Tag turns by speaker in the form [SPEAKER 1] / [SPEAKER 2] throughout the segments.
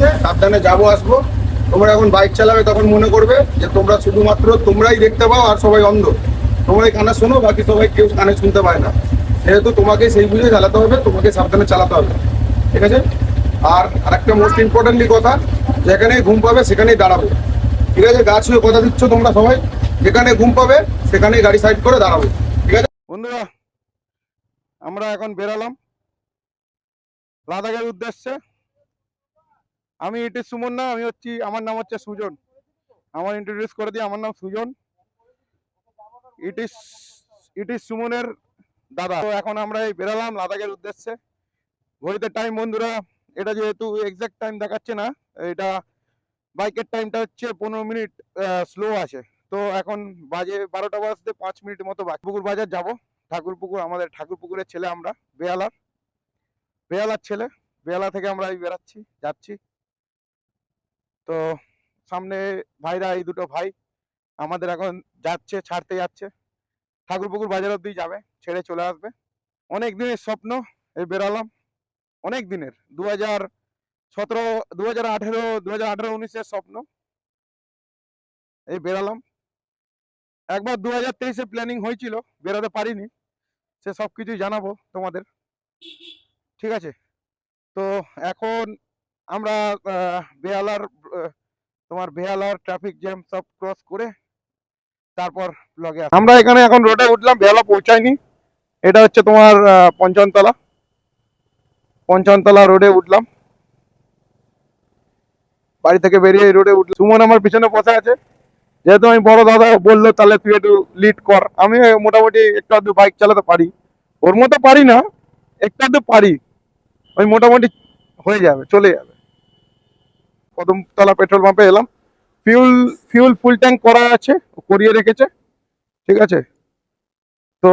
[SPEAKER 1] আছে, সাবধানে যাবো আসবো। তোমরা এখন বাইক চালাবে তখন মনে করবে যে তোমরা শুধুমাত্র তোমরাই দেখতে পাও আর সবাই অন্ধ, তোমরাই কানে শোনো, বাকি সবাই কেউ কানে শুনতে পায় না। সেহেতু তোমাকে সেই বুঝে চালাতে হবে, তোমাকে সাবধানে চালাতে হবে, ঠিক আছে? আর আরেকটা মোস্ট ইম্পর্টেন্টলি কথা, যেখানেই ঘুম পাবে সেখানেই দাঁড়াবো, ঠিক আছে? গা ছুঁয়ে কথা দিচ্ছ তোমরা সবাই, যেখানে ঘুম পাবে সেখানেই গাড়ি সাইড করে দাঁড়াবো, ঠিক আছে? বন্ধুরা, আমরা এখন বেরালাম লাদাখের উদ্দেশ্যে। আমি ইট ইজ সুমন না, আমার নাম হচ্ছে সুজন। আমার ইন্ট্রোডিউস করে দিই, আমার নাম Sujon. It is it is সুমনের দাদা। তো এখন আমরা এই বেরালাম লাদাখের উদ্দেশ্যে। ঘড়িতে টাইম বন্ধুরা, এটা যেহেতু এক্সাক্ট টাইম দেখাচ্ছে না, এটা বাইকের টাইমটা হচ্ছে 15 মিনিট স্লো আছে। তো এখন বাজে 12টা বাজতে 5 মিনিট মতো বাকি। পুকুর বাজার যাব, ঠাকুরপুকুর, আমাদের ঠাকুরপুকুরের ছেলে আমরা, বেহালার ছেলে। বেহালা থেকে আমরা এই যাচ্ছি। তো সামনে ভাইরা, এই দুটো ভাই আমাদের এখন ছাড়তে যাচ্ছে, ঠাকুরপুকুর বাজার অব্দি যাবে, ছেড়ে চলে আসবে। অনেক দিনের স্বপ্ন, এই বেরালাম অনেক দিনের, 2017, 2018, 2018-19-এর স্বপ্ন, এই বেরালাম। একবার 2023-এ প্ল্যানিং হয়েছিল, বেরোতে পারিনি, সে সব কিছুই জানাবো তোমাদের, ঠিক আছে? তো এখন আমরা বেহালার ট্রাফিক জ্যাম সব ক্রস করে তারপর ব্লগে আমরা এখানে এখন রোডে উঠলাম, বেহালা পৌঁছায়নি। এটা হচ্ছে তোমার পঞ্চনতলা রোডে উঠলাম, বাড়ি থেকে বেরিয়ে এই রোডে উঠলাম। সুমন আমার পিছনে বসে আছে, যেহেতু আমি বড় দাদা বললো তাহলে তুই একটু লিড কর। আমি মোটামুটি একটু আধটু বাইক চালাতে পারি, ওর মতো পারি না, একটু আধটু পারি, ওই মোটামুটি হয়ে যাবে, চলে যাবে। কদমতলা পেট্রোল পাম্পে এলাম, ফিউল ফুল ট্যাঙ্ক করা আছে, করিয়ে রেখেছে, ঠিক আছে? তো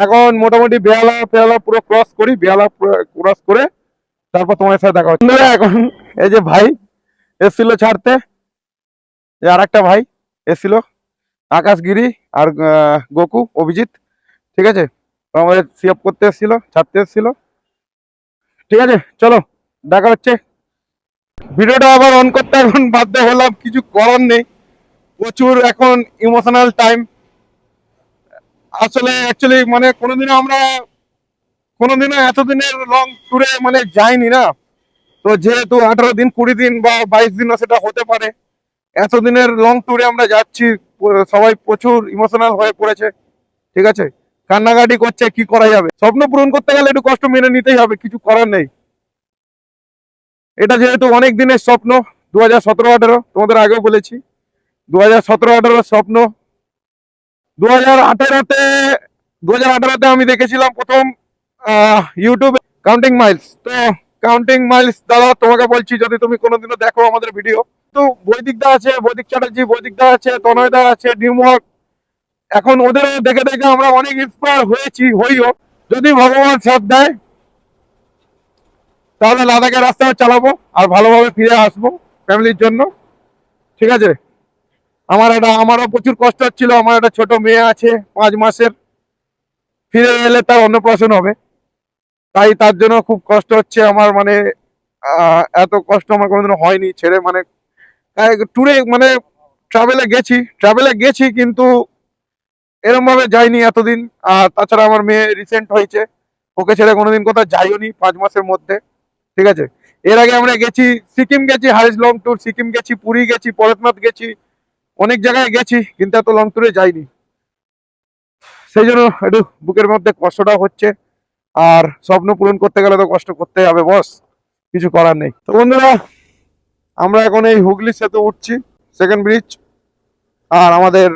[SPEAKER 1] এখন মোটামুটি বেহালা পুরো ক্রস করি, বেহালা ক্রস করে তারপর তোমার সাথে দেখা হচ্ছে। এখন এই যে ভাই এসছিল ছাড়তে, আর একটা ভাই এসছিল, আকাশগিরি আর গোকু, অভিজিৎ, ঠিক আছে? আমাদের সিএফ করতে এসেছিল, ছাড়তে এসেছিল, ঠিক আছে? চলো দেখা হচ্ছে। ভিডিওটা আবার অন করতে এখন বাধ্য হলাম, কিছু করার নেই, প্রচুর এখন ইমোশনাল টাইম। আসলে অ্যাকচুয়ালি মানে কোনোদিনও এতদিনের লং ট্যুরে মানে যাইনি না। তো যেহেতু 18 দিন, 20 দিন বা 22 দিনও সেটা হতে পারে, এতদিনের লং ট্যুরে আমরা যাচ্ছি, সবাই প্রচুর ইমোশনাল হয়ে পড়েছে, ঠিক আছে? কান্নাকাটি করছে, কি করা যাবে? স্বপ্ন পূরণ করতে গেলে একটু কষ্ট মেনে নিতেই হবে, কিছু করার নেই। এটা যেহেতু অনেক দিনের স্বপ্ন, 2017-18, তোমাদের আগেও বলেছি, 2017-18 স্বপ্ন। 2018-তে আমি দেখেছিলাম প্রথম ইউটিউবে কাউন্টিং মাইলস। তো কাউন্টিং মাইলস দাদা, তোমাকে বলছি, যদি তুমি কোনোদিনও দেখো আমাদের ভিডিও, তো বৈদিক দা আছে, বৈদিক চ্যাটার্জি, বৈদিক দা আছে, তনয় দা আছে, নিউমক, এখন ওদের দেখে দেখে আমরা অনেক ইন্সপায়ার হইও। যদি ভগবান সাথ দেয় তাহলে লাদাখের রাস্তায় চালাবো আর ভালোভাবে ফিরে আসবো ফ্যামিলির জন্য, ঠিক আছে? আমারও প্রচুর কষ্ট হচ্ছিল, আমার একটা ছোট মেয়ে আছে 5 মাসের, ফিরে এলে তার অন্নপ্রাশন হবে, তাই তার জন্য খুব কষ্ট হচ্ছে আমার। মানে এত কষ্ট আমার কোনোদিনও হয়নি ছেড়ে, মানে ট্যুরে মানে ট্রাভেলে গেছি কিন্তু এরকম ভাবে যাইনি এতদিন। আর তাছাড়া আমার মেয়ে রিসেন্ট হয়েছে, ওকে ছেড়ে কোনোদিন কোথাও যাইওনি 5 মাসের মধ্যে, ঠিক আছে? এর আগে আমরা গেছি, সিকিম গেছি, হাইস্ট লং ট্যুর সিকিম গেছি, পুরী গেছি, পরশনাথ গেছি, অনেক জায়গায় গেছি, কিন্তু এত লং ট্যুরে যাইনি। সেই জন্য একটু বুকের মধ্যে কষ্টটা হচ্ছে। আর স্বপ্ন পূরণ করতে গেলে তো কষ্ট করতে হবে বস, কিছু করার নেই। তো বন্ধুরা, আমরা এখন এই হুগলি সেতু উঠছি, সেকেন্ড ব্রিজ, আর আমাদের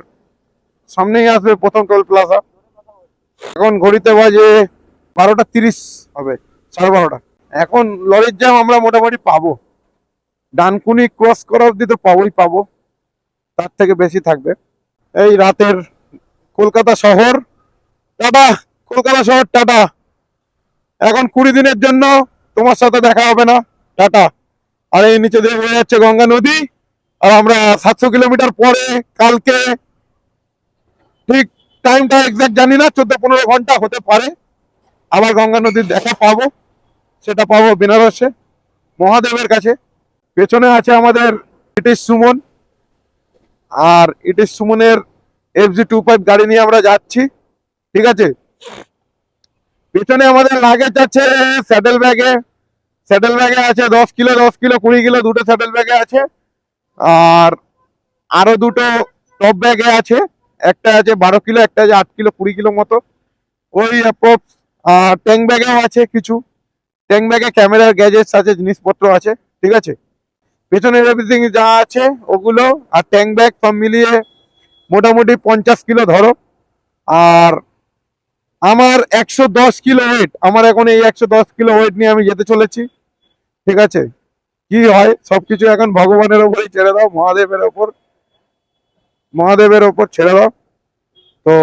[SPEAKER 1] সামনেই আসবে প্রথম টোল প্লাজা। এখন ঘড়িতে বাজে 12টা 30 হবে, 12:30। এখন লরির জ্যাম আমরা মোটামুটি পাবো, ডানকুনি ক্রস করা অব্দি তো পাবো, তার থেকে বেশি থাকবে। এই রাতের কলকাতা শহর, টাটা। কলকাতা শহর টাটা। এখন 20 দিনের জন্য তোমার সাথে দেখা হবে না, টাটা। আর এই নিচে দিয়ে বয়ে যাচ্ছে গঙ্গা নদী, আর আমরা 700 কিলোমিটার পরে কালকে, ঠিক টাইমটা এক্সাক্ট জানি না, 14-15 ঘন্টা হতে পারে, আবার গঙ্গা নদীর দেখা পাবো। সেটা পাবো বেনারসে, মহাদেবের কাছে, পেছনে আছে আমাদের ইটিস সুমন, আর ইটিস সুমনের FZ25 গাড়ি নিয়ে আমরা যাচ্ছি। ঠিক আছে, পেছনে আমাদের লাগেজ আছে স্যাডেল ব্যাগে আছে 10 কিলো 10 কিলো 20 কিলো, দুটো স্যাডেল ব্যাগে আছে। আর আরো দুটো টপ ব্যাগে আছে, একটা আছে 12 কিলো, একটা আছে 8 কিলো 20 কিলো মতো ওই অ্যাপ্রক্স। আর ট্যাঙ্ক ব্যাগেও আছে কিছু, ট্যাঙ্ক ব্যাগে ক্যামেরার গ্যাজেটস আছে, জিনিসপত্র আছে। ঠিক আছে, পেছনের এভরিথিং যা আছে ওগুলো, আর ট্যাঙ্ক ব্যাগ সব মিলিয়ে মোটামুটি 50 কিলো ধরো। আর আমার 110 কিলো ওয়েট, আমার এখন এই 110 কিলো ওয়েট নিয়ে আমি যেতে চলেছি। ঠিক আছে, কি হয় সবকিছু এখন ভগবানের ওপরেই ছেড়ে দাও, মহাদেবের ওপর ছেড়ে দাও। তো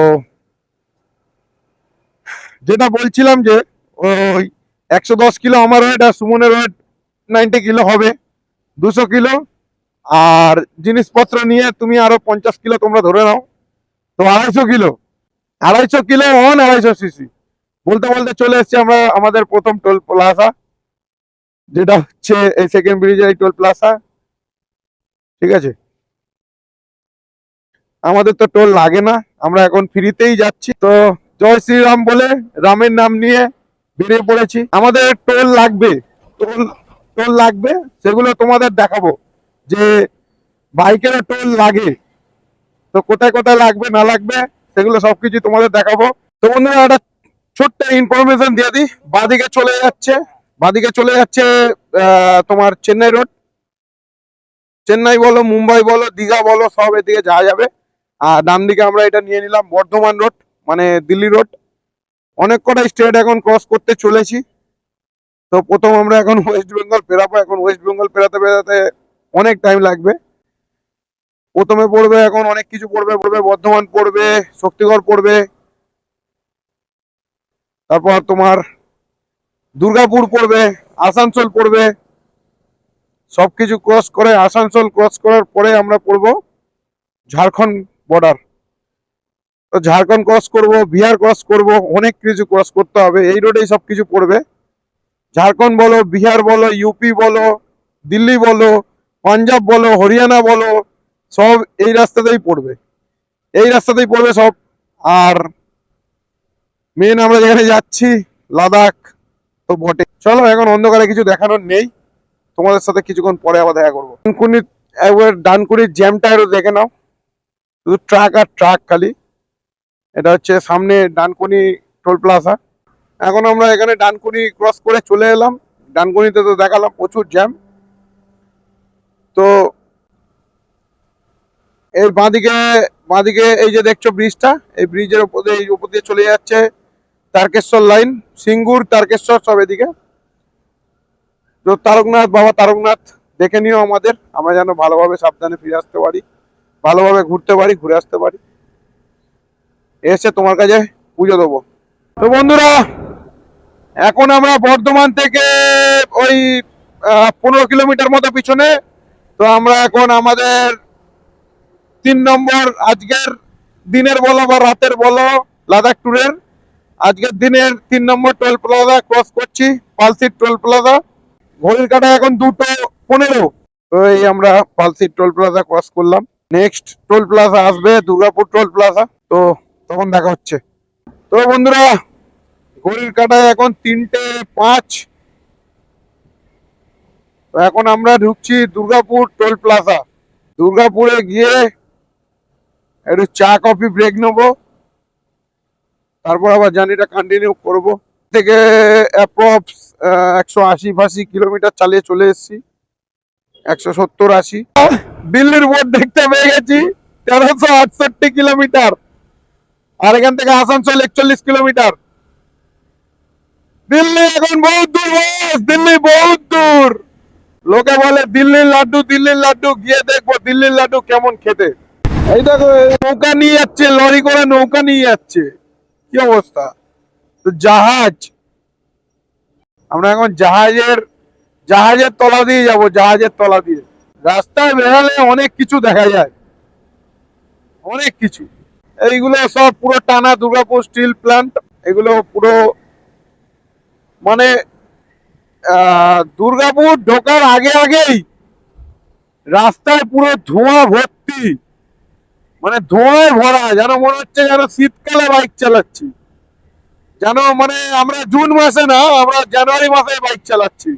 [SPEAKER 1] যেটা বলছিলাম যে ওই 110 কিলো আমার ওয়েট, আর সুমনের ওয়েট 90 কিলো হবে, 200 কিলো। আর জিনিসপত্র নিয়ে তুমি আরো 50 কিলো তোমরা ধরে নাও, তো 250 কিলো, 250 কিলো অন 250 সিসি। বলতে বলতে চলে এসেছি আমরা আমাদের প্রথম টোল প্লাজা, যেটা হচ্ছে এই সেকেন্ড ব্রিজের এই টোল প্লাজা। ঠিক আছে, আমাদের তো টোল লাগে না, আমরা এখন ফ্রিতেই যাচ্ছি। তো জয় শ্রীরাম বলে রামের নাম নিয়ে বেরিয়ে পড়েছি। আমাদের টোল লাগবে, টোল টোল লাগবে, সেগুলো তোমাদের দেখাবো যে বাইকেরও টোল লাগে, তো কোথায় কোথায় লাগবে না লাগবে সেগুলো সবকিছু তোমাদের দেখাবো। তো বন্ধুরা একটা ছোট্ট ইনফরমেশন দিয়ে দিই, বাদিকে চলে যাচ্ছে তোমার চেন্নাই রোড, চেন্নাই বলো, মুম্বাই বলো, দীঘা বলো, সব এদিকে যাওয়া যাবে। আর ডান দিকে আমরা এটা নিয়ে নিলাম বর্ধমান রোড, মানে দিল্লি রোড। অনেক কটা স্টেট এখন ক্রস করতে চলেছি। তো প্রথম আমরা এখন ওয়েস্ট বেঙ্গল পেরাবো, এখন ওয়েস্ট বেঙ্গল পেরাতে পেরাতে অনেক টাইম লাগবে। প্রথমে পড়বে এখন অনেক কিছু পড়বে বর্ধমান পড়বে, শক্তিগড় পড়বে, তারপর তোমার দুর্গাপুর পড়বে, আসানসোল পড়বে। সবকিছু ক্রস করে আসানসোল ক্রস করার পরে আমরা পড়বো ঝাড়খণ্ড বর্ডার। তো ঝাড়খণ্ড ক্রস করব, বিহার ক্রস করব, অনেক কিছু ক্রস করতে হবে, এই রোডেই সবকিছু পড়বে। ঝাড়খণ্ড বলো, বিহার বলো, ইউপি বলো, দিল্লি বলো, পাঞ্জাব বলো, হরিয়ানা বলো, সব এই রাস্তাতেই পড়বে সব। আর মেন আমরা যেখানে যাচ্ছি লাদাখ তো বটে। চলো, এখন অন্ধকারে কিছু দেখানোর নেই, তোমাদের সাথে কিছুক্ষণ পরে আবার দেখা করবো। ডানকুনি, একবার ডানকুনির জ্যামটা একটু দেখে নাও, শুধু ট্রাক আর ট্রাক খালি। এটা হচ্ছে সামনে ডানকুনি টোল প্লাজা। এখন আমরা এখানে ডানকুনি ক্রস করে চলে এলাম। ডানকুনিতে তো দেখালাম প্রচুর জ্যাম। তো এই বাঁদিকে এই যে দেখছো ব্রিজটা, এই ব্রিজের উপর দিয়ে চলে যাচ্ছে তারকেশ্বর লাইন, সিঙ্গুর, তারকেশ্বর সব এদিকে। তো তারকনাথ, বাবা তারকনাথ দেখে নিও আমরা যেন ভালোভাবে সাবধানে ফিরে আসতে পারি, ভালোভাবে ঘুরতে পারি, ঘুরে আসতে পারি। এসে তোমার কাছে পুজো দেবো। তো বন্ধুরা, এখন আমরা বর্ধমান থেকে ওই 15 কিলোমিটার মতো পিছনে। তো আমরা এখন আমাদের 3 নম্বর আজকের দিনের বলো বা রাতের বলো লাদাখ ট্যুরের আজকের দিনের 3 নম্বর টোল প্লাজা ক্রস করছি, পালসিট টোল প্লাজা। ঘড়ির কাঁটা এখন 2:15। তো এই আমরা পালসিট টোল প্লাজা ক্রস করলাম। নেক্সট টোল প্লাজা আসবে দুর্গাপুর টোল প্লাজা, তো তখন দেখা হচ্ছে। তো বন্ধুরা, ঘড়ির কাঁটায় এখন 3:05। তো এখন আমরা ঢুকছি দুর্গাপুর টোল প্লাজা। দুর্গাপুরে গিয়ে একটু চা কফি ব্রেক নেবো, তারপর আবার জার্নিটা কন্টিনিউ করব। থেকে অ্যাপ্রক্স 180-82 কিলোমিটার চালিয়ে চলে এসেছি, 170-80। দিল্লির বোর্ড দেখতে পেয়ে গেছি 1368 কিলোমিটার, আর এখান থেকে আসানসোল 41 কিলোমিটার। দিল্লি এখন বহুত দূর বস, দিল্লি বহুত দূর। লোকে বলে দিল্লির লাড্ডু, গিয়ে দেখবো দিল্লির লাড্ডু কেমন খেতে। এই দেখো নৌকা নিয়ে যাচ্ছে, লরি করে নৌকা নিয়ে যাচ্ছে, কি অবস্থা। তো জাহাজ, আমরা এখন জাহাজের তলা দিয়ে যাব, জাহাজের তলা দিয়ে। রাস্তায় বেরালে অনেক কিছু দেখা যায়, অনেক কিছু। এইগুলো সব পুরো টানা দুর্গাপুর স্টিল প্ল্যান্ট, এগুলো পুরো মানে দুর্গাপুর ঢোকার আগেই রাস্তায় পুরো ধোঁয়া ভর্তি, মানে ধোঁয়ায় ভরা, যেন মনে হচ্ছে যেন শীতকালে বাইক চালাচ্ছি, যেন মানে আমরা জুন মাসে না, আমরা জানুয়ারি মাসে বাইক চালাচ্ছি,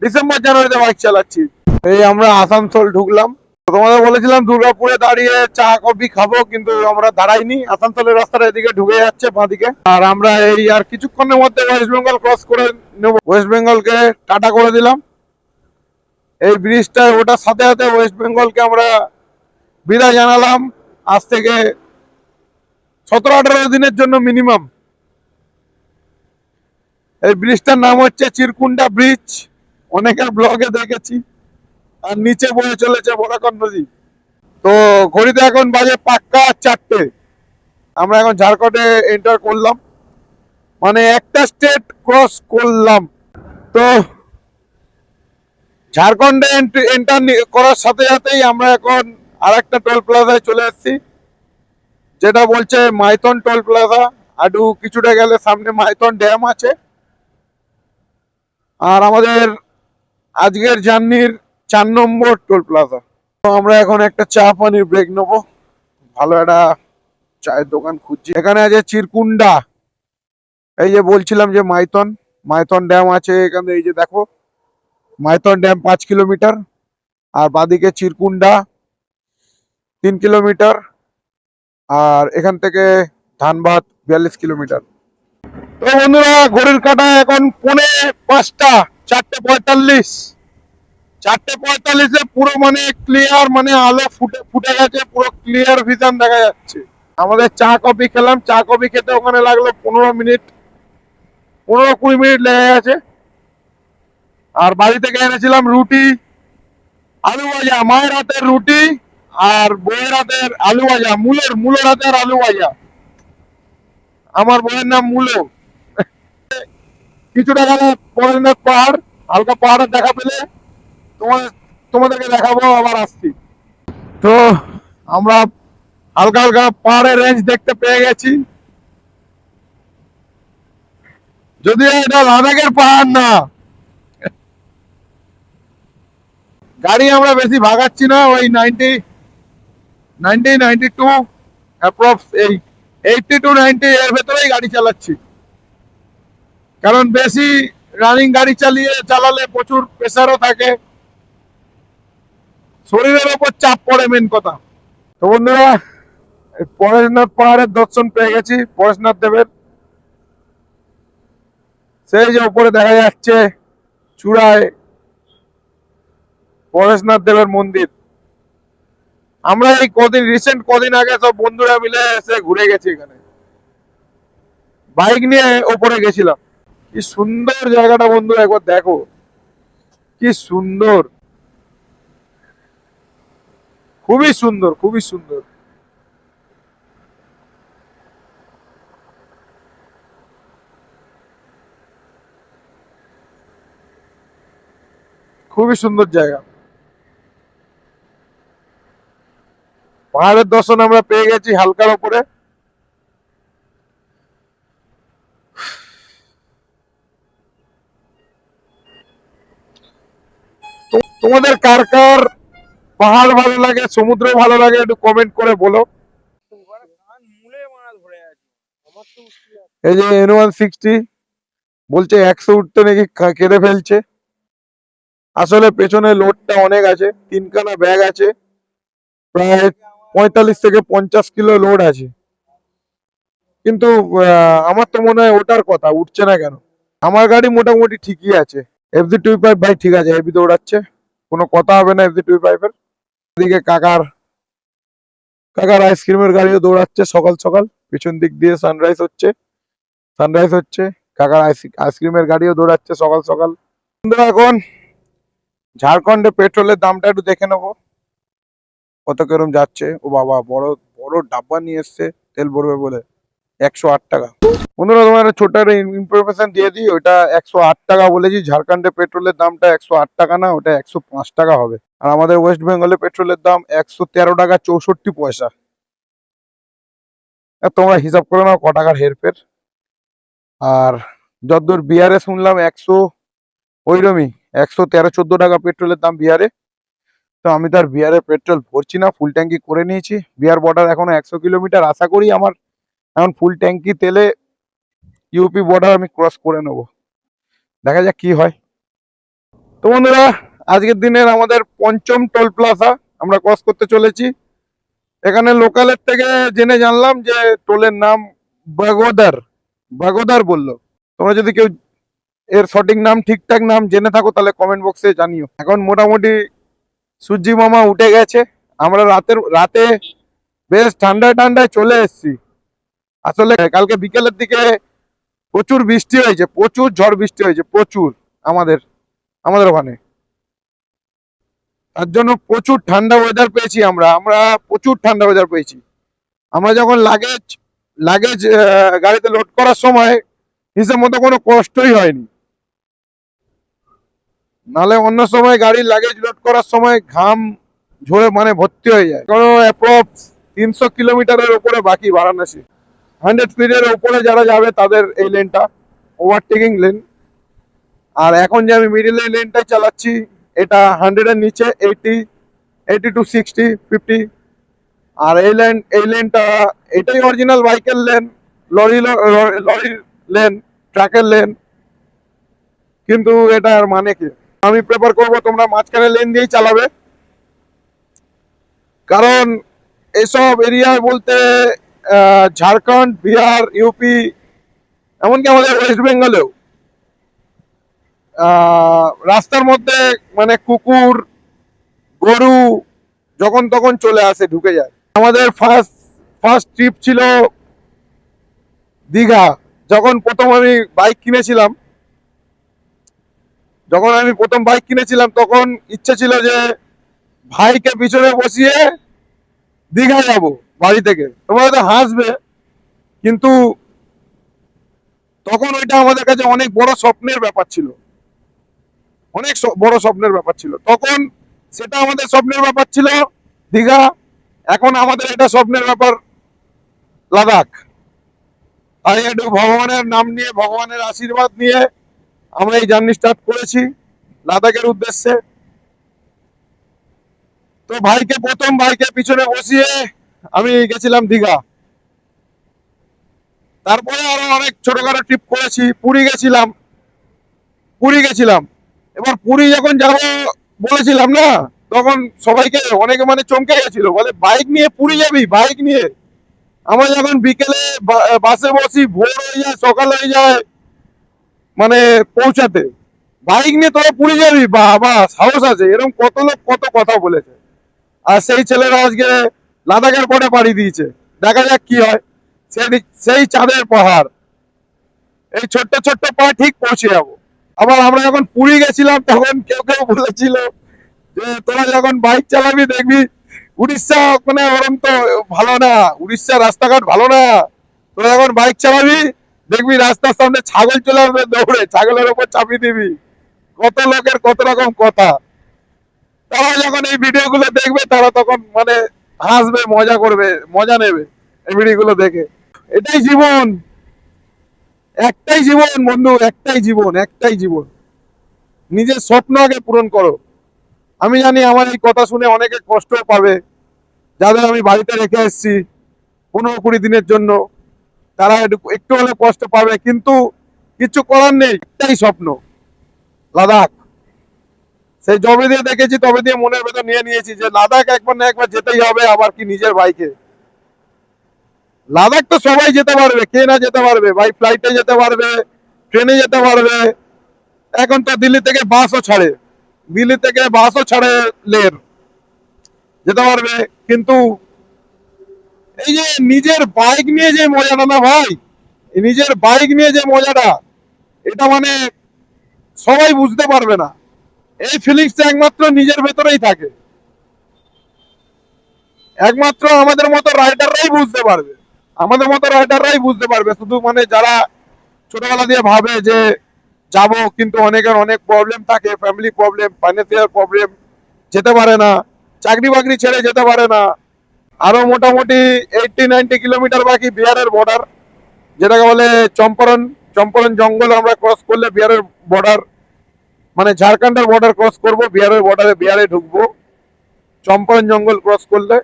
[SPEAKER 1] ডিসেম্বর জানুয়ারিতে বাইক চালাচ্ছি। এই আমরা আসানসোল ঢুকলাম। তোমাদের বলেছিলাম দুর্গাপুরে দাঁড়িয়ে চা কফি খাবো, কিন্তু আমরা দাঁড়াইনি, আসানসোলের রাস্তাটা এদিকে ঢুকে যাচ্ছে বাঁদিকে। আর আমরা এই আর কিছুক্ষণের মধ্যে ওয়েস্ট বেঙ্গল ক্রস করে নেব। ওয়েস্ট বেঙ্গলকে টাটা করে দিলাম। এই ব্রিজটা ওটার সাথে সাথে ওয়েস্ট বেঙ্গলকে আমরা বিদায় জানালাম। আজ থেকে 17-18 দিনের জন্য মিনিমাম। এই ব্রিজটার নাম হচ্ছে চিরকুন্ডা ব্রিজ, অনেকের ব্লগে দেখেছি। আর নিচে বয়ে চলেছে বরাকর নদী। তো ঘড়িতে এখন বাজে পাক্কা 4টে। আমরা এখন ঝাড়খণ্ডে এন্টার করলাম, মানে একটা স্টেট ক্রস করলাম। তো ঝাড়খণ্ডে এন্টার করার সাথে সাথেই আমরা এখন আর একটা টোল প্লাজায় চলে এসেছি, যেটা বলছে মাইথন টোল প্লাজা। আরো কিছুটা গেলে সামনে মাইথন ড্যাম আছে। আর আমাদের আজকের জার্নির 4 নম্বর টোল প্লাজা। তো আমরা এখন একটা চা পানির ব্রেক নেবো, ভালো একটা চায়ের দোকান খুঁজছি। এখানে আছে চিরকুন্ডা, এই যে বলছিলাম যে মাইথন, মাইথন ড্যাম আছে এখানে। এই যে দেখো মাইথন ড্যাম 5 কিলোমিটার, আর বাদিকে চিরকুন্ডা 3 কিলোমিটার, আর এখান থেকে ধানবাদ 42 কিলোমিটার। তো বন্ধুরা, ঘড়ির কাঁটায় এখন 4:45, 4:45। 4:45-এ পুরো মানে ক্লিয়ার, মানে আলো ফুটে ফুটে গেছে, পুরো ক্লিয়ার ভিশন দেখা যাচ্ছে। আমাদের চা কফি খেলাম, চা কফি খেতে ওখানে লাগলো 15 মিনিট, 15-20 মিনিট লেগে গেছে। আর বাড়ি থেকে এনেছিলাম রুটি, আলু ভাজা, মায়ের হাতের রুটি আর বউয়ের হাতের আলু ভাজা, মূলোর হাতের আলু ভাজা। আমার বউয়ের নাম মূলো। কিছুটা গেলে পরেশনাথ পাহাড়, হালকা পাহাড়ের দেখা পেলে তোমাদেরকে দেখাবো, আবার আসছি। তো আমরা হালকা হালকা পাহাড়ের রেঞ্জ দেখতে পেয়ে গেছি, যদিও এটা লাদাখের পাহাড় না। গাড়ি আমরা বেশি ভাগাচ্ছি না, ওই 92 অ্যাপ্রক্স, এই 80-90 এর ভেতরেই গাড়ি চালাচ্ছি। কারণ বেশি রানিং গাড়ি চালালে প্রচুর প্রেসারও থাকে, শরীরের ওপর চাপ পড়ে, মেন কথা। তো বন্ধুরা, পরেশনাথ পাহাড়ের দর্শন পেয়ে গেছি, পরেশনাথ দেবের। সেই যে উপরে দেখা যাচ্ছে চূড়ায় পরেশনাথ দেবের মন্দির। আমরা এই রিসেন্ট কদিন আগে সব বন্ধুরা মিলে এসে ঘুরে গেছি এখানে, বাইক নিয়ে ওপরে গেছিলাম। কি সুন্দর জায়গাটা বন্ধুরা, একবার দেখো কি সুন্দর, খুবই সুন্দর, খুবই সুন্দর। খুবই সুন্দর জায়গা। পাহাড়ের দর্শন আমরা পেয়ে গেছি হালকার উপরে। তোমাদের কার কার পাহাড় ভালো লাগে, সমুদ্র ভালো লাগে, একটু কমেন্ট করে বলো। এই যে N160 বলছে 100 উঠতে নাকি কেঁদে ফেলছে। আসলে পেছনে লোডটা অনেক আছে, 3খানা ব্যাগ আছে, প্রায় 45 থেকে 50 কিলো লোড আছে। কিন্তু আমার তো মনে হয় ওটার কথা, উঠছে না কেন। আমার গাড়ি মোটামুটি ঠিকই আছে। FZ25 ভাই ঠিক আছে, হেভি দৌড়াচ্ছে, কোনো কথা হবে না FZ25 এর। এদিকে কাকার আইসক্রিমের গাড়িও দৌড়াচ্ছে সকাল সকাল, পিছন দিক দিয়ে সানরাইজ হচ্ছে। কাকার আইসক্রিমের গাড়িও দৌড়াচ্ছে সকাল সকাল। বন্ধুরা, এখন ঝাড়খণ্ডে পেট্রোলের দামটা একটু দেখে নেবো, কত কেরম যাচ্ছে। ও বাবা, বড় বড় ডাব্বা নিয়ে এসছে তেল ভরবে বলে, 108 টাকা। বন্ধুরা, তোমার একটা ছোট্ট একটা ইনফরমেশন দিয়ে দিই, ওইটা 108 টাকা বলেছি। ঝাড়খণ্ডে পেট্রোলের দামটা 108 টাকা না, ওটা 105 টাকা হবে। আর আমাদের ওয়েস্ট বেঙ্গলে পেট্রোলের দাম 113 টাকা 64 পয়সা। তোমরা হিসাব করে নাও ক টাকার হেরফের। আর যতদূর বিহারে শুনলাম ওইরকমই 113-14 টাকা পেট্রোলের দাম বিহারে। তো আমি তো আর বিয়ারে পেট্রোল ভরছি না, ফুল ট্যাঙ্কি করে নিয়েছি। বিয়ার বর্ডার এখনো 100 কিলোমিটার, আশা করি আমার এখন ফুল ট্যাঙ্কি তেলে ইউপি বর্ডার আমি ক্রস করে নেব। দেখা যাক কি হয়। তো বন্ধুরা, আজকের দিনের আমাদের পঞ্চম টোল প্লাজা আমরা ক্রস করতে চলেছি। এখানে লোকালের থেকে জেনে জানলাম যে টোলের নাম বাগোদার। বাগোদার বললো। তোমরা যদি কেউ এর সঠিক নাম ঠিকঠাক নাম জেনে থাকো তাহলে কমেন্ট বক্সে জানিও। এখন মোটামুটি সূর্যি মামা উঠে গেছে। আমরা রাতে বেশ ঠান্ডায় ঠান্ডায় চলে এসেছি। আসলে কালকে বিকেলের দিকে প্রচুর বৃষ্টি হয়েছে, প্রচুর ঝড় বৃষ্টি হয়েছে, প্রচুর আমাদের আমাদের ওখানে। তার জন্য প্রচুর ঠান্ডা ওয়েদার পেয়েছি আমরা আমরা প্রচুর ঠান্ডা ওয়েদার পেয়েছি। আমরা যখন লাগেজ লাগেজ গাড়িতে লোড করার সময় হিসেব মতো কোনো কষ্টই হয়নি। নালে অন্য সময় গাড়ির লাগেজ লোড করার সময় ঘাম ঝরে মানে ভর্তি হয়ে যায়। কারণ অ্যাপ্রক্স 300 কিলোমিটারের উপরে বাকি বারাণসী। 100 স্পিডের উপরে যারা যাবে তাদের এই লেনটা ওভারটেকিং লেন। আর এখন যে আমি মিডিল লেনটাই চালাচ্ছি, এটা 100 এর নিচে 80, 80 to 60, 50। আর এই লেনটা এটাই অরিজিনাল বাইকের লেন, লরির লেন, ট্রাকের লেন। কিন্তু এটার মানে কি, আমি প্রেফার করবো তোমরা মাঝখানে লেন দিয়েই চালাবে। কারণ এসব এরিয়ায় বলতে ঝাড়খণ্ড, বিহার, ইউপি, এমনকি আমাদের ওয়েস্ট বেঙ্গলেও রাস্তার মধ্যে মানে কুকুর, গরু যখন তখন চলে আসে, ঢুকে যায়। আমাদের ফার্স্ট ফার্স্ট ট্রিপ ছিল দীঘা। যখন প্রথম আমি বাইক কিনেছিলাম, তখন ইচ্ছে ছিল যে ভাইকে পিছনে বসিয়ে দীঘা যাব বাড়ি থেকে। তোমরা হয়তো হাসবে, কিন্তু তখন ওইটা আমাদের কাছে অনেক বড় স্বপ্নের ব্যাপার ছিল, অনেক বড় স্বপ্নের ব্যাপার ছিল তখন। সেটা আমাদের স্বপ্নের ব্যাপার ছিল দীঘা, এখন আমাদের এটা স্বপ্নের ব্যাপার লাদাখ। তাই একটু ভগবানের নাম নিয়ে, ভগবানের আশীর্বাদ নিয়ে আমরা এই জার্নি স্টার্ট করেছি লাদাখের উদ্দেশ্যে। তো প্রথম ভাইকে পিছনে বসিয়ে আমি গেছিলাম দীঘা। তারপরে আরো অনেক ছোটখাটো ট্রিপ করেছি। পুরী গেছিলাম। এবার পুরী যখন যাব বলেছিলাম না, তখন সবাইকে অনেকে মানে চমকে গেছিল, বলে বাইক নিয়ে পুরী যাবি, বাইক নিয়ে? আমরা যখন বিকেলে বাসে বসি, ভোর হয়ে যায়, সকাল হয়ে যায় মানে পৌঁছাতে, বাইক নিয়ে তোরা পুরী যাবি? বাবা, সাহস আছে? এরকম কত লোক কত কথা বলেছে। আর সেই ছেলেরা আজকে লাদাখের পরে পাড়ি দিয়েছে। দেখা যাক কি হয়। সেই চাঁদের পাহাড়, এই ছোট্ট ছোট্ট পাহাড় ঠিক পৌঁছে যাবো। আবার আমরা যখন পুরী গেছিলাম তখন কেউ কেউ বলেছিল যে তোরা যখন বাইক চালাবি দেখবি উড়িষ্যা মানে ওরম তো ভালো না, উড়িষ্যার রাস্তাঘাট ভালো না। তোরা যখন বাইক চালাবি দেখবি রাস্তার সামনে ছাগল চলে আসবে দৌড়ে, ছাগলের উপর চাপিয়ে দিবি। কত লোকের কত রকম কথা। তারা যখন এই ভিডিও গুলো দেখবে তারা তখন মানে হাসবে, মজা করবে, মজা নেবে এই ভিডিও গুলো দেখে। এটাই জীবন, একটাই জীবন বন্ধু, একটাই জীবন, একটাই জীবন। নিজের স্বপ্ন আগে পূরণ করো। আমি জানি আমার এই কথা শুনে অনেকে কষ্ট পাবে, যাদের আমি বাড়িতে রেখে এসেছি 15-20 দিনের জন্য, তারা একটু হলে কষ্ট পাবে, কিন্তু কিছু করার নেই। একটাই স্বপ্ন, লাদাখ। সেই জবে দিয়ে দেখেছি তবে দিয়ে মনের ভেতর নিয়ে নিয়েছি যে লাদাখ একবার না একবার যেতেই হবে, আবার কি নিজের বাইকে। লাদাখ তো সবাই যেতে পারবে, কে না যেতে পারবে? বাই ফ্লাইটে যেতে পারবে, ট্রেনে যেতে পারবে। এখন তো দিল্লি থেকে বাসও ছাড়ে লের, যেতে পারবে। কিন্তু এই যে নিজের বাইক নিয়ে যে মজাটা না ভাই, নিজের বাইক নিয়ে যে মজাটা, এটা মানে সবাই বুঝতে পারবে না। এই ফিলিংসটা একমাত্র নিজের ভেতরেই থাকে, একমাত্র আমাদের মতো রাইডাররাই বুঝতে পারবে। শুধু মানে যারা ছোটবেলা দিয়ে ভাবে যে যাব, কিন্তু অনেকের অনেক প্রবলেম থাকে, ফ্যামিলি প্রবলেম, ফাইন্যান্সিয়াল প্রবলেম, যেতে পারে না, চাকরি বাকরি ছেড়ে যেতে পারে না। আরো মোটামুটি 80-90 কিলোমিটার বাকি বিহারের বর্ডার, যেটাকে বলে চম্পারন। চম্পারন জঙ্গল আমরা ক্রস করলে বিহারের বর্ডার, মানে ঝাড়খণ্ডের বর্ডার ক্রস করব, বিহারের বর্ডারে বিহারে ঢুকবো। চম্পারণ জঙ্গল ক্রস করলে।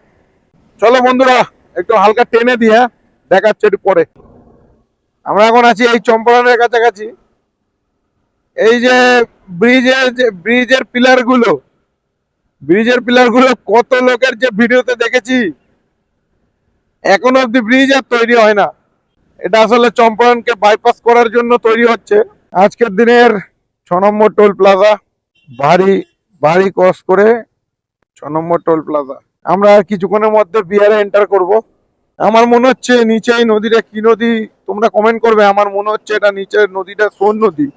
[SPEAKER 1] চলো বন্ধুরা একটু হালকা টেনে দিয়ে দেখাচ্ছে একটু পরে। আমরা এখন আছি এই চম্পারণের কাছাকাছি। এই যে ব্রিজের পিলার গুলো কত লোকের যে ভিডিওতে দেখেছি, এখনো অব্দি ব্রিজ আর তৈরি হয় না। এটা আসলে চম্পারণকে বাইপাস করার জন্য তৈরি হচ্ছে। আজকের দিনের 6 নম্বর টোল প্লাজা, বাড়ি বাড়ি ক্রস করে 6 নম্বর টোল প্লাজা। আমরা আর কিছুক্ষণের মধ্যে বিহারে এন্টার করব। আমার মনে হচ্ছে নিচে এই নদীটা কি নদী তোমরা কমেন্ট করবে। আমার মনে হচ্ছে এটা নিচের নদীটা সোন নদী,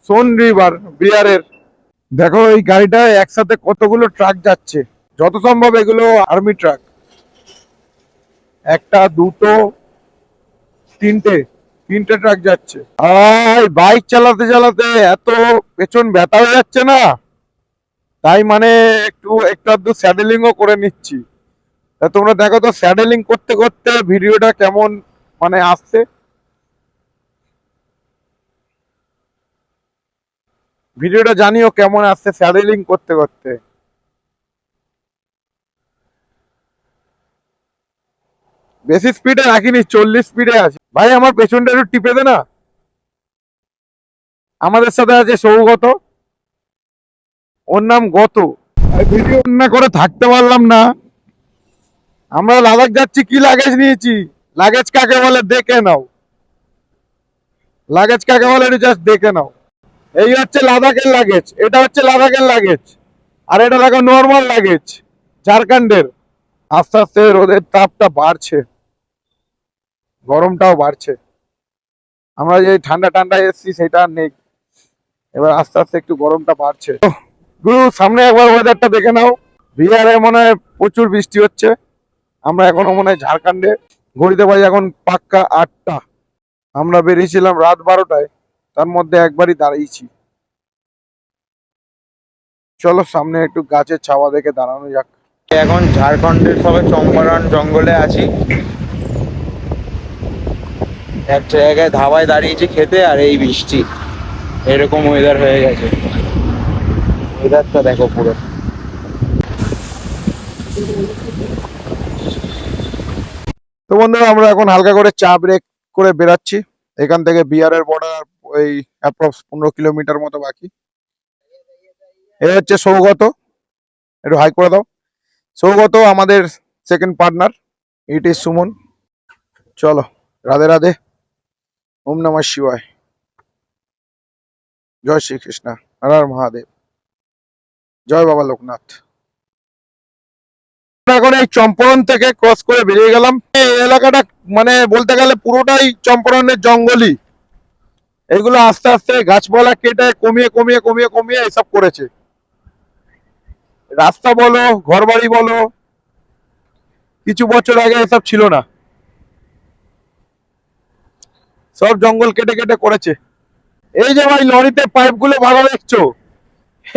[SPEAKER 1] সোন রিভার বিহারের। দেখো এই গাড়িটায় একসাথে কতগুলো ট্রাক যাচ্ছে, যত সম্ভব এগুলো আর্মি ট্রাক। একটা দুটো তিনটে ট্রাক যাচ্ছে। আর বাইক চালাতে চালাতে এত পেছন ব্যথা হয়ে যাচ্ছে না, তাই মানে একটু একটু আধটু স্যাডেলিংও করে নিচ্ছি। তা তোমরা দেখো তো স্যাডেলিং করতে করতে ভিডিওটা কেমন মানে আসছে। ভিডিওটা জানিও কেমন আসছে স্যাডেলিং করতে করতে। বেশি স্পিডে রাখিনি, 40 স্পিডে আছে। ভাই আমার পেছনটা একটু টিপে দে না। আমাদের সাথে আছে সৌগত, ওর নাম গত। ভিডিও না করে থাকতে পারলাম না। আমরা লাদাখ যাচ্ছি, কি লাগেজ নিয়েছি, লাগেজ কাকে বলে দেখে নাও। লাগেজ কাকে বলে জাস্ট দেখে নাও। এই হচ্ছে লাদাখের লাগেজ, এটা হচ্ছে লাদাখের লাগেজ, আর এটা দেখো নর্মাল লাগেজ ঝাড়খণ্ডের। আস্তে আস্তে রোদের তাপটা বাড়ছে, গরমটাও বাড়ছে। আমরা যে ঠান্ডা ঠান্ডা এসছি সেটা আর নেই, এবার আস্তে আস্তে একটু গরমটা বাড়ছে। গুরু সামনে একবার ওয়েদারটা দেখে নাও। বিহারে মনে হয় প্রচুর বৃষ্টি হচ্ছে। আমরা এখনো মনে হয় ঝাড়খণ্ডে। ঘড়িতে বাজে এখন পাক্কা 8টা। আমরা বেরিয়েছিলাম রাত 12টায়, তার মধ্যে একবারই দাঁড়িয়েছি। চলো সামনে একটু গাছের ছাওয়া দেখে দাঁড়ানো যাক।
[SPEAKER 2] এখন ঝাড়খণ্ডের সবে চম্পারণ জঙ্গলে আছি, এক জায়গায় ধাবায় দাঁড়িয়েছি খেতে, আর এই বৃষ্টি, এরকম ওয়েদার হয়ে গেছে। ওয়েদারটা দেখো পুরো।
[SPEAKER 1] তো বন্ধুরা আমরা এখন হালকা করে চা ব্রেক করে বেরাচ্ছি। এখান থেকে বিহারের বর্ডার ওই অ্যাপ্রক্স 15 কিলোমিটার মতো বাকি। এ হচ্ছে সৌগত, একটু হাই করে দাও। সৌগত আমাদের second partner, it is Suman. চলো রাধে রাধে, ওম নমঃ শিবায়, জয় শ্রীকৃষ্ণ, হর হর মহাদেব, জয় বাবা লোকনাথ। এখন এই চম্পারণ থেকে ক্রস করে বেরিয়ে গেলাম। এই এলাকাটা মানে বলতে গেলে পুরোটাই চম্পারণের জঙ্গলই। এগুলো আস্তে আস্তে গাছপালা কেটে কমিয়ে কমিয়ে কমিয়ে কমিয়ে এসব করেছে। রাস্তা বলো ঘর বাড়ি বলো, কিছু বছর আগে এসব ছিল না, সব জঙ্গল কেটে কেটে করেছে। এই যে ভাই লরিতে পাইপ গুলো বাঁধা দেখছো,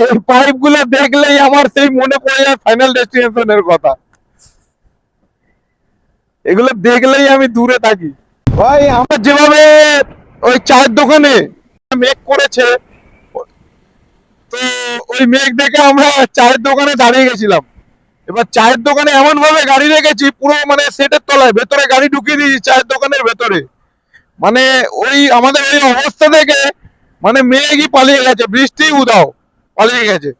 [SPEAKER 1] এই পাইপ গুলো দেখলেই আমার সেই মনে পড়ে যায় ফাইনাল ডেস্টিনেশনের কথা। এগুলো দেখলেই আমি দূরে থাকি। ভাই আমার যেভাবে ওই চায়ের দোকানে মেঘ করেছে, তো ওই মেঘ দেখে আমরা চায়ের দোকানে দাঁড়িয়ে গেছিলাম। এবার চায়ের দোকানে এমন ভাবে গাড়ি রেখেছি, পুরো মানে সেটের তলায় ভেতরে গাড়ি ঢুকিয়ে দিয়েছি চায়ের দোকানের ভেতরে। মানে ওই আমাদের ওই অবস্থা দেখে মানে মেঘই পালিয়ে গেছে, বৃষ্টি উদাও পালিয়ে গেছে।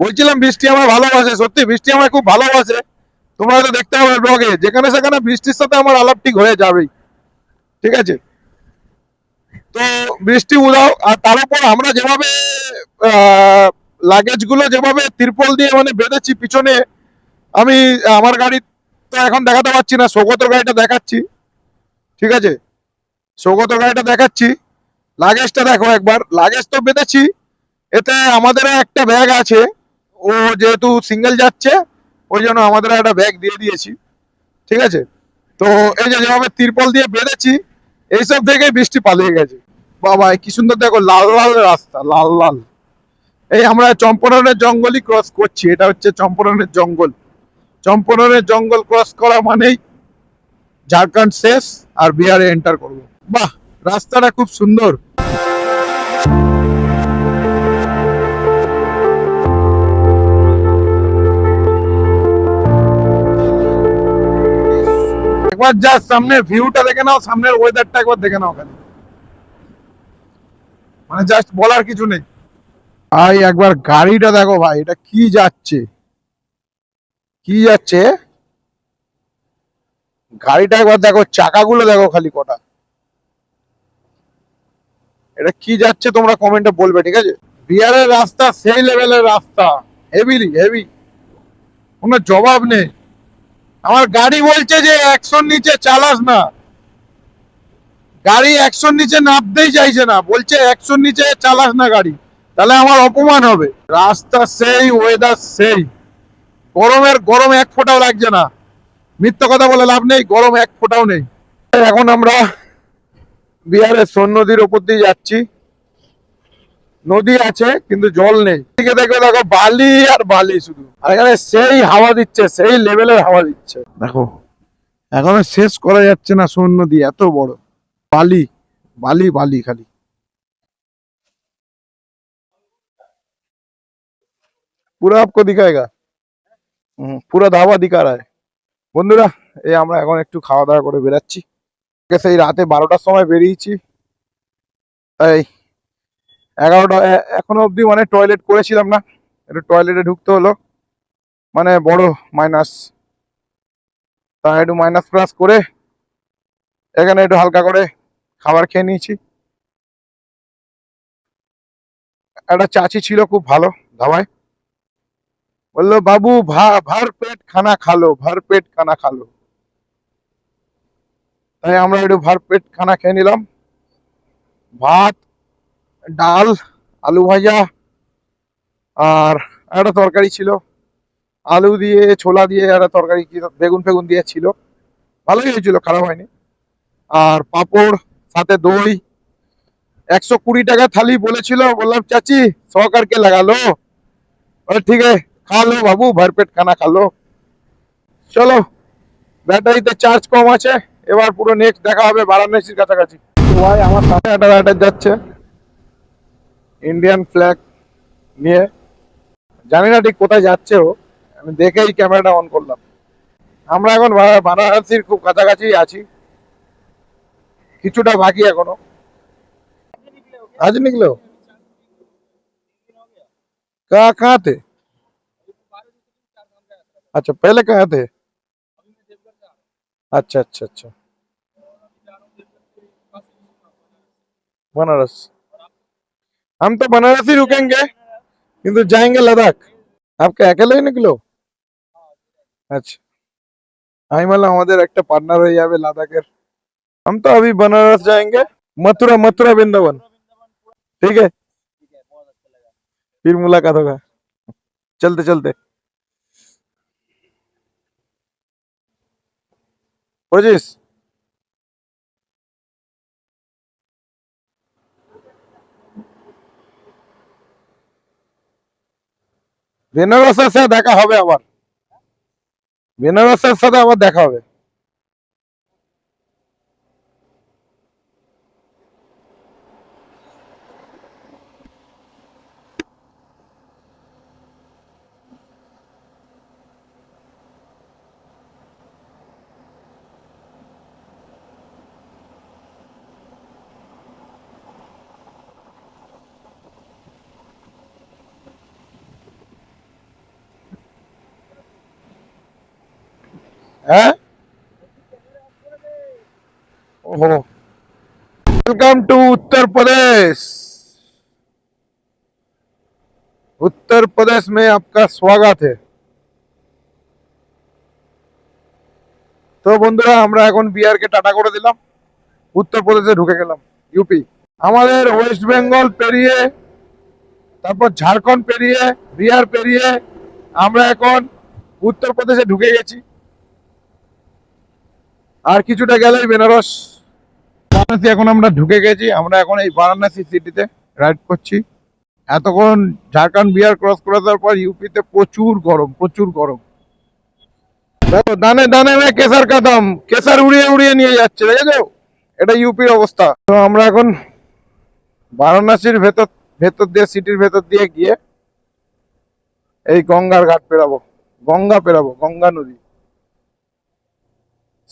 [SPEAKER 1] বলছিলাম বৃষ্টি আমার ভালোবাসে, সত্যি বৃষ্টি আমার খুব ভালোবাসে। তোমরা হয়তো দেখতে পাবে ব্লগে, যেখানে সেখানে বৃষ্টির সাথে আমার আলাপ ঠিক হয়ে যাবেই, ঠিক আছে। তো বৃষ্টি উদাও, আর তার উপর আমরা যেভাবে লাগেজ গুলো যেভাবে তিরপল দিয়ে মানে বেঁধেছি পিছনে। আমি আমার গাড়ি তো এখন দেখাতে পারছি না, সৌগতর গাড়িটা দেখাচ্ছি, ঠিক আছে। সৌগতর গাড়িটা দেখাচ্ছি। লাগেজটা দেখো একবার, লাগেজ তো বেঁধেছি। এতে আমাদের একটা ব্যাগ আছে, ও যেহেতু সিঙ্গেল যাচ্ছে ওই জন্য আমাদের একটা ব্যাগ দিয়ে দিয়েছি, ঠিক আছে। তো এই যে যেভাবে তিরপল দিয়ে বেঁধেছি, এইসব দেখে বৃষ্টি পালিয়ে গেছে। বাবা কি সুন্দর দেখো, লাল লাল রাস্তা, লাল লাল। এই আমরা চম্পারণের জঙ্গলই ক্রস করছি, এটা হচ্ছে চম্পারণের জঙ্গল। চম্পারণের জঙ্গল ক্রস করা মানেই ঝাড়খণ্ড শেষ আর বিহারে এন্টার করব। বাহ, রাস্তাটা খুব সুন্দর। একবার যা সামনের ভিউটা দেখে নাও, সামনের ওয়েদারটা একবার দেখে নাও খালি, মানে জাস্ট বলার কিছু নেই। ভাই একবার গাড়িটা দেখো ভাই, এটা কি যাচ্ছে, কি যাচ্ছে গাড়িটা একবার দেখো, চাকাগুলো দেখো খালি কটা, এটা কি যাচ্ছে তোমরা কমেন্টে বলবে, ঠিক আছে? বিহারের রাস্তা সেই লেভেলের রাস্তা, হেভি হেভি, কোনো জবাব নেই। আমার গাড়ি বলছে যে 100 নিচে চালাস না, গাড়ি 100 নিচে নামতেই চাইছে না, বলছে 100 নিচে চালাস না গাড়ি, তাহলে আমার অপমান হবে। রাস্তা সেই, ওয়েদার সেই, গরম এক ফোঁটাও লাগছে না, মিথ্যা কথা বলে লাভ নেই, গরম এক ফোঁটাও নেই। এখন আমরা বিহারের সোন নদীর ওপর দিয়ে যাচ্ছি, নদী আছে কিন্তু জল নেই, দিকে দেখো দেখো বালি আর বালি শুধু, আর এখানে সেই হাওয়া দিচ্ছে, সেই লেভেলের হাওয়া দিচ্ছে দেখো, এখনো শেষ করা যাচ্ছে না, সোন নদী এত বড়, বালি বালি বালি খালি। পুরো আপকো দিখাएगा, পুরো ধাবা দিখা रहा है। বন্ধুরা, এই আমরা এখন একটু খাওয়া দাওয়া করে বেরাচ্ছি, সেই রাতে 12টার সময় বেরিয়েছি, তাই 11টা এখনো অবধি মানে টয়লেট করেছিলাম না, একটু টয়লেটে ঢুকতে হলো, মানে বড় মাইনাস, তাই একটু মাইনাস প্লাস করে এখানে একটু হালকা করে খাবার খেয়ে নিয়েছি। একটা চাচি ছিল খুব ভালো ধাবায়, বললো বাবু ভর পেট খানা খালো, ভর পেট খানা খালো, তাই আমরা একটু ভর পেট খানা খেয়ে নিলাম, ভাত, ডাল, আলু ভাজা, আর একটা তরকারি ছিল, আলু দিয়ে ছোলা দিয়ে একটা তরকারি, কি বেগুন ফেগুন দিয়ে ছিল, ভালোই হয়েছিল, খারাপ হয়নি, আর পাঁপড়, সাথে দই। 120 টাকা থালি বলেছিল, বললাম চাচি 100 करके लगा लो, বলে ঠিক আছে খা লো বাবু, ভরপেট খানা খা লো। চলো, ব্যাটারিতে চার্জ কম আছে, এবার পুরো নেক্সট দেখা হবে বারাণসীর কাছাকাছি। তো ভাই আমার সাথে একটা রাইডার যাচ্ছে ইন্ডিয়ান ফ্ল্যাগ নিয়ে, জানি না ঠিক কোথায় যাচ্ছে ও, আমি দেখেই ক্যামেরাটা অন করলাম। আমরা এখন বারাণসীর খুব কাছাকাছি আছি, কিছুটা বাকি এখনো। आज निकले हो? कहाँ थे? अच्छा, पहले कहाँ थे? अच्छा अच्छा अच्छा, बनारस। हम तो बनारस ही रुकेंगे, किंतु जाएंगे लद्दाख। आप क्या अकेले ही निकलो? अच्छा, আমি বললাম আমাদের একটা পার্টনার হয়ে যাবে লাদাখের। हम तो अभी बनारस जाएंगे, मथुरा मथुरा वृंदावन, ठीक है, फिर मुलाकात होगा चलते चलते। বুঝিস, বেনারসের সাথে দেখা হবে আবার, বেনারসের সাথে আবার দেখা হবে। হ্যাঁ, ओहो, वेलकम टू उत्तर प्रदेश, उत्तर प्रदेश में आपका स्वागत है। তো বন্ধুরা, আমরা এখন বিহারকে টাটা করে দিলাম, উত্তরপ্রদেশে ঢুকে গেলাম, ইউপি। আমাদের ওয়েস্ট বেঙ্গল পেরিয়ে, তারপর ঝাড়খণ্ড পেরিয়ে, বিহার পেরিয়ে আমরা এখন উত্তরপ্রদেশে ঢুকে গেছি, আর কিছুটা গেলেই বেনারস। বারাণসী এখন আমরা ঢুকে গেছি, আমরা এখন এই বারাণসী সিটিতে রাইড করছি। এতক্ষণ ঝাড়খণ্ড বিহার ক্রস করে দেওয়ার পর ইউপিতে প্রচুর গরম, প্রচুর গরম। দেখো দানে দানে মে কেসার কাদম, কেসার উড়িয়ে উড়িয়ে নিয়ে যাচ্ছে, দেখেছো? এটা ইউপির অবস্থা। তো আমরা এখন বারাণসীর ভেতর ভেতর দিয়ে, সিটির ভেতর দিয়ে গিয়ে এই গঙ্গার ঘাট পেরাবো, গঙ্গা পেরাবো, গঙ্গা নদী।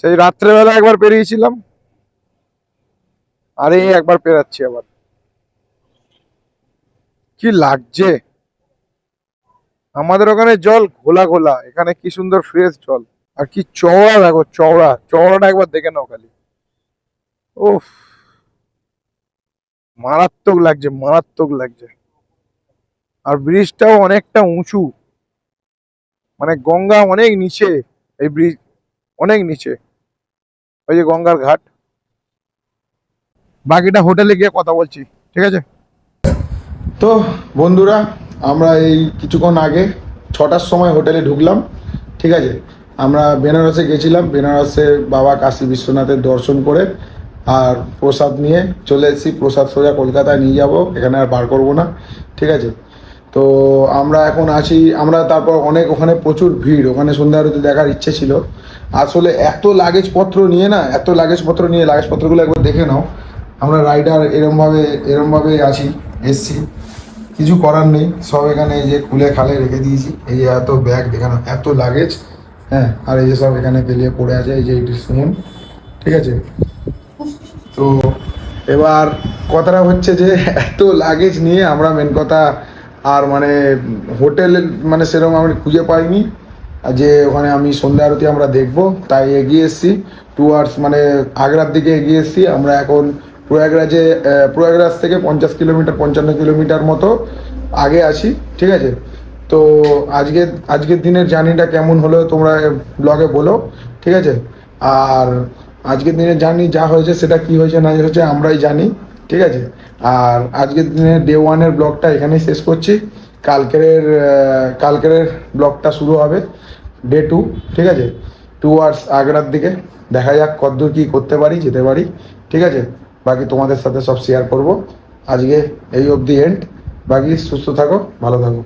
[SPEAKER 1] সেই রাত্রেবেলা একবার পেরিয়েছিলাম, আর এই একবার পেরাচ্ছি আবার। কি লাগছে! আমাদের ওখানে জল ঘোলা ঘোলা, এখানে কি সুন্দর ফ্রেশ জল। আর কি চওড়া দেখো, চওড়া চওড়াটা একবার দেখে নাও খালি। ওফ, মারাত্মক লাগছে, মারাত্মক লাগছে। আর ব্রিজটাও অনেকটা উঁচু, মানে গঙ্গা অনেক নিচে, এই ব্রিজ অনেক নিচে। ওই যে গঙ্গার ঘাট। বাকিটা হোটেলে গিয়ে কথা বলছি, ঠিক আছে?
[SPEAKER 3] তো বন্ধুরা, আমরা এই কিছুক্ষণ আগে 6টার সময় হোটেলে ঢুকলাম, ঠিক আছে। আমরা বেনারসে গেছিলাম, বেনারসে বাবা কাশী বিশ্বনাথের দর্শন করে আর প্রসাদ নিয়ে চলে এসেছি। প্রসাদ সোজা কলকাতায় নিয়ে যাব, এখানে আর বার করবো না, ঠিক আছে। তো আমরা এখন আছি, আমরা তারপর অনেক ওখানে প্রচুর ভিড়, ওখানে সন্ধ্যা আরতি দেখার ইচ্ছে ছিল। আসলে এত লাগেজপত্র নিয়ে না, এত লাগেজপত্র নিয়ে, লাগেজপত্রগুলো একবার দেখে নাও। আমরা রাইডার এরমভাবে আছি, এসছি, কিছু করার নেই। সব এখানে এই যে খুলে খালে রেখে দিয়েছি। এই যে এত ব্যাগ দেখানো, এত লাগেজ, হ্যাঁ। আর এই যে সব এখানে পেলিয়ে পড়ে আছে, এই যে এটি শুনুন, ঠিক আছে। তো এবার কথাটা হচ্ছে যে এত লাগেজ নিয়ে আমরা মেন কথা আর মানে হোটেল মানে সেরকম আমি খুঁজে পাইনি যে ওখানে আমি সন্ধ্যা আরতি আমরা দেখব, তাই এগিয়ে এসেছি টুয়ার্ডস মানে আগ্রার দিকে এগিয়ে এসেছি। আমরা এখন প্রয়াগরাজ থেকে 55 কিলোমিটার মতো আগে আছি, ঠিক আছে। তো আজকের দিনের জার্নিটা কেমন হলো তোমরা ব্লগে বলো, ঠিক আছে। আর আজকের দিনের জার্নি যা হয়েছে, সেটা কি হয়েছে না হয়েছে আমরাই জানি, ঠিক আছে। আর আজকের দিনের ডে 1-এর ব্লগটা এখানেই শেষ করছি। কালকের ব্লগটা শুরু হবে ডে 2, ঠিক আছে। টুয়ার্ডস আগ্রার দিকে দেখা যাক কতদূর কী করতে পারি, যেতে পারি, ঠিক আছে। বাকি তোমাদের সাথে সব শেয়ার করব। আজকে এই অবধি এন্ড। বাকি সুস্থ থাকো, ভালো থাকো।